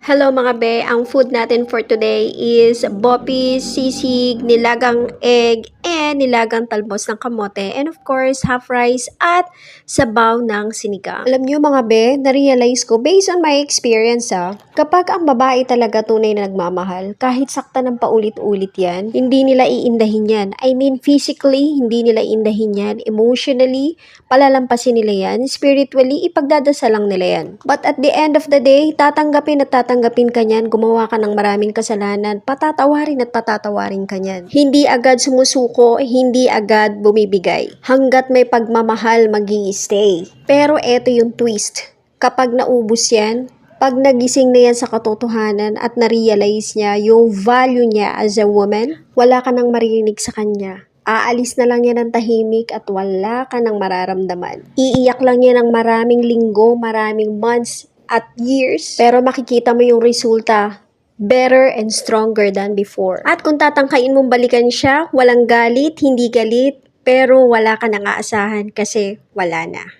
Hello mga be, ang food natin for today is bopis, sisig, nilagang egg, and nilagang talbos ng kamote, and of course, half rice at sabaw ng sinigang. Alam nyo mga be, na-realize ko based on my experience kapag ang babae talaga tunay na nagmamahal, kahit sakta ng paulit-ulit yan, hindi nila iindahin yan. I mean, physically, hindi nila iindahin yan. Emotionally, palalampasin nila yan. Spiritually, ipagdadasal lang nila yan. But at the end of the day, tatanggapin ka niyan, gumawa ka ng maraming kasalanan, patatawarin at patatawarin ka niyan. Hindi agad sumusuko, hindi agad bumibigay. Hanggat may pagmamahal, mag-i-stay. Pero eto yung twist. Kapag naubos yan, pag nagising na yan sa katotohanan at na-realize niya yung value niya as a woman, wala ka nang maririnig sa kanya. Aalis na lang yan ng tahimik at wala ka nang mararamdaman. Iiyak lang yan ng maraming linggo, maraming months at years, pero makikita mo yung resulta, better and stronger than before. At kung tatangkain mong balikan siya, walang galit, hindi galit, pero wala ka nang aasahan kasi wala na.